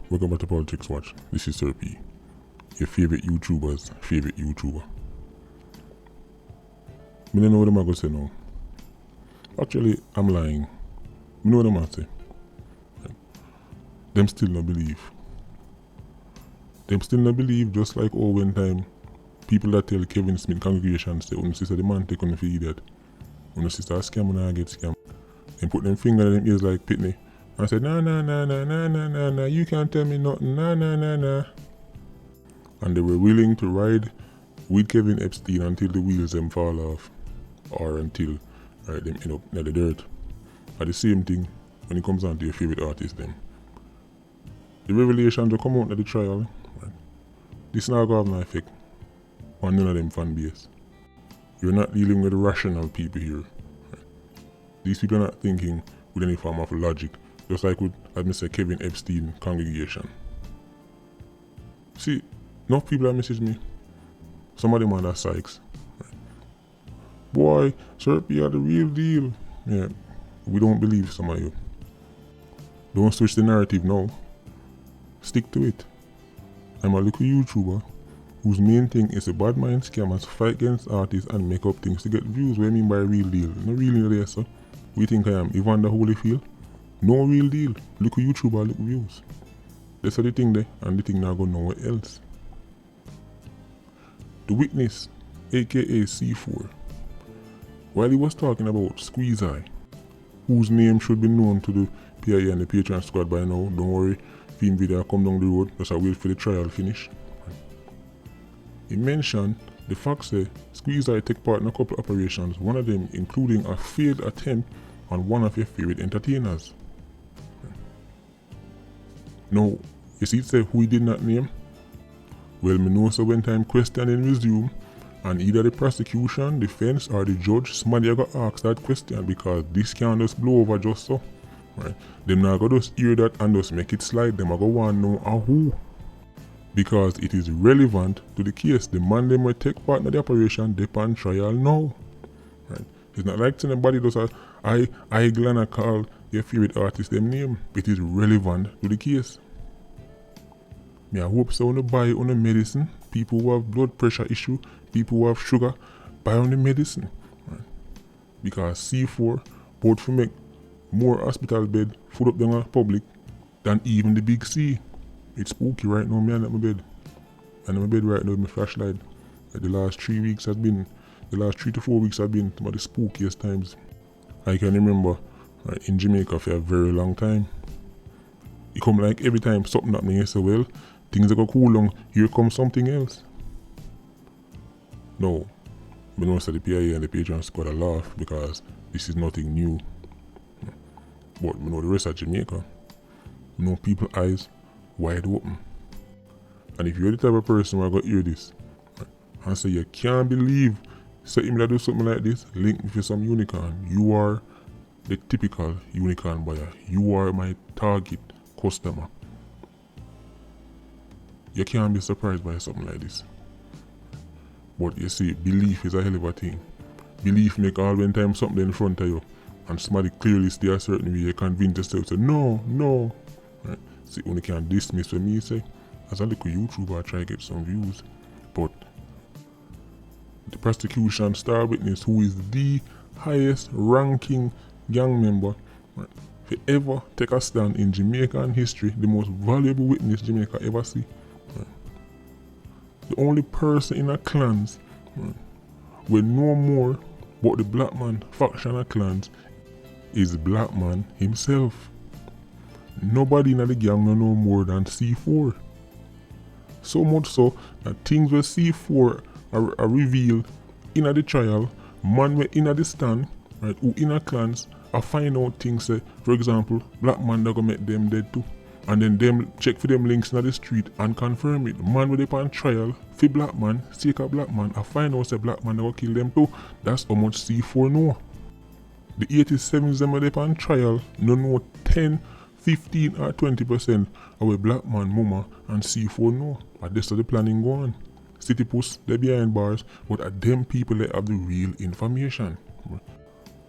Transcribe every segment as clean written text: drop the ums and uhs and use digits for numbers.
Welcome back to Politricks Watch. This is Sir P, your favorite YouTuber's favorite YouTuber. I don't know what I'm going to say now. Actually, I'm lying. I know what I'm going to say. Them still not believe. Them still not believe, just like one time people that tell Kevin Smith congregation say, when sister the man take on the idiot. When the sister scam and I get scam. And put them finger in them ears like Pitney. I said, nah, you can't tell me nothing, nah. And they were willing to ride with Kevin Epstein until the wheels them fall off. Or until them end up in the dirt. And the same thing when it comes down to your favorite artist them. The revelations will come out at the trial. Right? This not going to have no effect on none of them fan base. You're not dealing with rational people here. Right? These people are not thinking with any form of logic. Just like with, as Mr. Kevin Epstein congregation. See, enough people that message me. Some of them are that psychs. Right? Boy, Sir P are the real deal. Yeah, we don't believe some of you. Don't switch the narrative now. Stick to it. I'm a little YouTuber whose main thing is a bad mind scammers fight against artists and make up things to get views. What I mean by real deal? No real deal there, sir. We think I am Evander Holyfield? No real deal. Look at YouTuber, look views. That's the thing there, and the thing now go nowhere else. The witness, aka C4, while he was talking about Squeeze Eye, whose name should be known to the PIA and the Patreon squad by now, don't worry, film video come down the road, just a wait for the trial finish. He mentioned the fact that Squeeze Eye take part in a couple operations, one of them including a failed attempt on one of your favorite entertainers. Now, you see it say who he did not name? Well, me know so when time questioning resume, and either the prosecution, defense, or the judge, somebody got ask that question because this can't just blow over just so. Right? Them not go just hear that and just make it slide, them are go want to know a who. Because it is relevant to the case. The man them will take part in the operation, they on trial now. Right? It's not like somebody does a I gonna call your favorite artist them name. It is relevant to the case. Me I hope so on the buy on the medicine. People who have blood pressure issue, people who have sugar, buy on the medicine. Right? Because C4 both for make more hospital bed food up in the public than even the big C. It's spooky right now, me I'm at my bed. And I'm in my bed right now with my flashlight. Like the last 3 weeks has been, the last 3 to 4 weeks have been some of the spookiest times. I can remember in Jamaica for a very long time. It come like every time something happening, you say, well, things are go cool long, here comes something else. No, I know that the PIA and the Patreon squad a laugh because this is nothing new. But I know the rest of Jamaica, I know people's eyes wide open. And if you're the type of person who are going to hear this and say you can't believe something that do something like this, link me for some unicorn. You are the typical unicorn buyer. You are my target customer. You can't be surprised by something like this. But you see, belief is a hell of a thing. Belief make all when time something in front of you and somebody clearly stay a certain way, you convince yourself, say no. Right? See, when you can't dismiss what me say, as a little YouTuber I try to get some views. But the prosecution star witness, who is the highest ranking gang member, right, if you ever take a stand in Jamaican history, the most valuable witness Jamaica ever see. Right. The only person in a clans with no more but the black man faction of clans is black man himself. Nobody in the gang know no more than C4. So much so that things where C4 are revealed in the trial, man were in the stand, right, who in a clans are find out things say, for example, black man that go make them dead too. And then them check for them links in the street and confirm it. Man with on trial for black man, seek a black man, I find out say black man that go kill them too. That's how much C4 know. The 87s them are on trial, no know 10, 15 or 20% of a black man, mama and C4 know. But this is the planning go on. City Puss, they behind bars, but at them people they have the real information.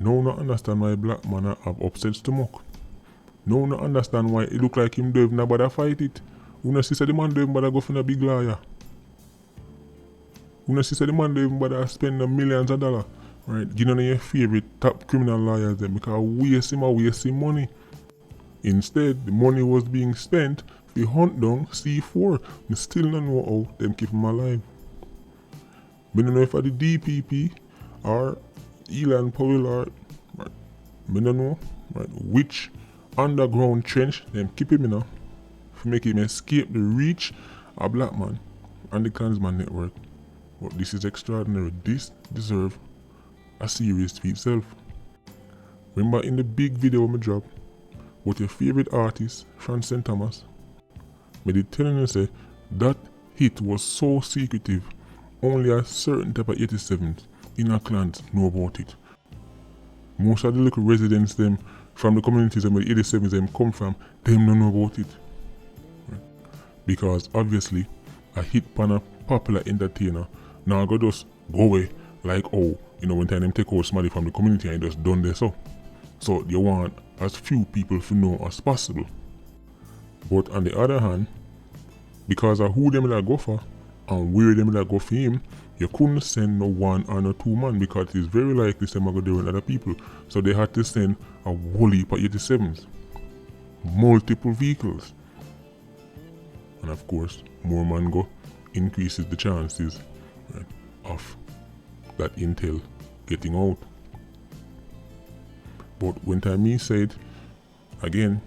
No, not understand why black man have upset stomach. No, no understand why it look like him don't even bother fight it. Una see say the man don't even bother go for a big lawyer. Una see say the man don't even bother spend the millions of dollars. Right? Give none of your favorite top criminal lawyers them because waste him money. Instead, the money was being spent to hunt down C4. Me still don't know how them keep him alive. Me don't know if the DPP or Elon Powell or right, me don't know right, which underground trench them keep him in to make him escape the reach of black man and the Klansman network. But this is extraordinary. This deserves a series to itself. Remember in the big video me drop with your favorite artist, Frank St. Thomas, me did tell you say that hit was so secretive, only a certain type of 87s in our clans know about it. Most of the local residents them from the communities where the 87s them come from, them don't know about it. Right? Because obviously a hit on a popular entertainer now go just go away like when time them take out somebody from the community and just done this so. So you want as few people to know as possible. But on the other hand, because of who them will go for and where them will go for him, you couldn't send no one or no two man because it is very likely them are going to do with other people. So they had to send a whole heap of 87s. Multiple vehicles. And of course, more man go increases the chances right, of that intel getting out. But when time me said, again,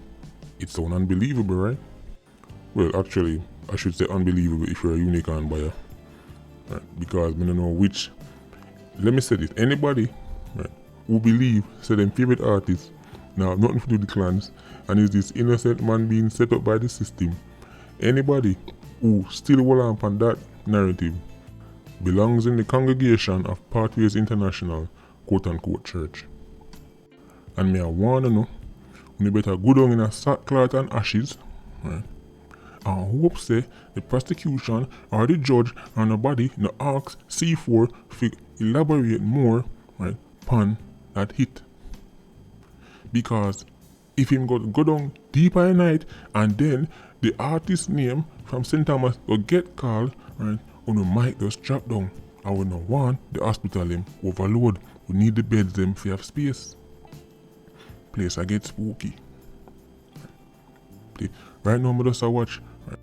it's so unbelievable, right? Well, actually, I should say unbelievable if you're a unicorn buyer. Right? Because I don't know which. Let me say this. Anybody right, who believe, say them favorite artists, now nothing to do with the clans, and is this innocent man being set up by the system. Anybody who still hold on that narrative belongs in the congregation of Pathways International, quote-unquote church. And me I wanna know, you better go down in a sackcloth and ashes, right? And hope say the prosecution or the judge or nobody no ask C4 to elaborate more, right, upon that hit. Because if him go down deeper at night and then the artist name from St. Thomas will get called, right, on the mic just drop down. I will not want the hospital them overload. We need the beds them to have space. Place I get spooky. Right now I just watch. Right?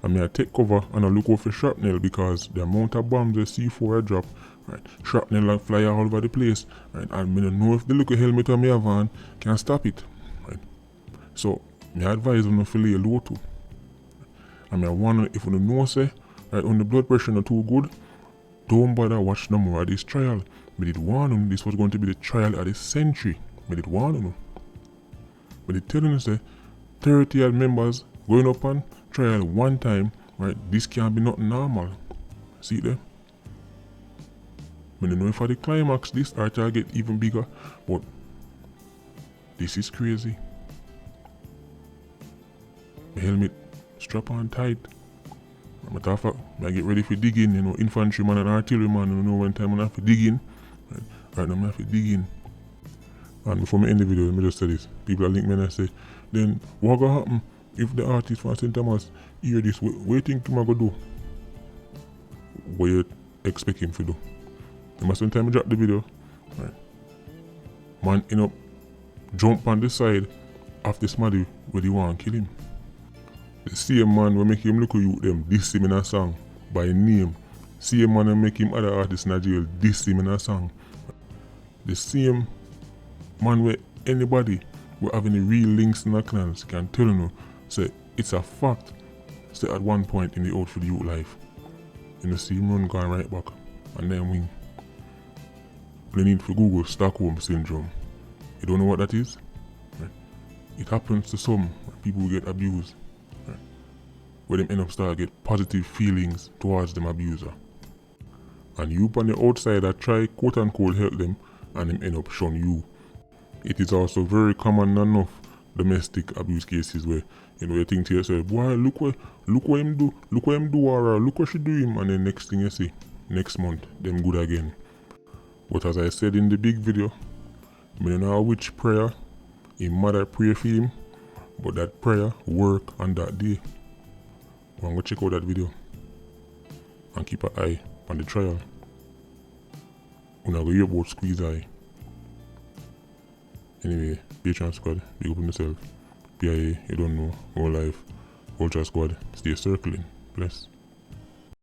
I mean I take cover and I look out for shrapnel because the amount of bombs they C4 drop, right? Shrapnel fly all over the place, right? And I don't know if the little helmet on me have on can stop it. Right? So I advise them to lay low too. I mean I wonder if you know say right when the blood pressure not too good, don't bother watch no more of this trial. But it warn them this was going to be the trial of the century. But it warn them. But it telling us that 30 odd members going up on trial one time, right? This can't be nothing normal. See there? I don't know if for the climax this art will get even bigger, but this is crazy. My helmet strap on tight. Matter of fact, I get ready for digging, infantryman and artilleryman, when time I have to dig in. Right now I have to dig in. And before I end the video, let me just say this. People are link me and I say, then what gonna happen if the artist from St. Thomas hear this? What do you think him gonna do? What you expect him to do? You must spend time to drop the video. Right. Man end up jump on the side of the smaddy where they want to kill him. The same man will make him look at you them diss him in a song by name. Same man will make him other artists in jail diss him in a song. The same man where anybody who have any real links in the clans can tell you say it's a fact. Say at one point in the Out for the Youth life, see him run going right back and then win. They need for Google Stockholm syndrome. You don't know what that is? Right. It happens to some people who get abused. Right. Where them end up start get positive feelings towards them abuser. And you on the outside that try quote unquote help them and them end up shun you. It is also very common enough domestic abuse cases where you think to yourself, boy, look what him do, or look what she do him, and then next thing you see, next month, them good again. But as I said in the big video, I don't know which prayer his mother pray for him, But that prayer work on that day. Go check out that video and keep an eye on the trial. When I go hear about squeeze eye. Anyway, Patreon squad, big up on yourself. PIA, you don't know, more life. Ultra squad, stay circling. Bless.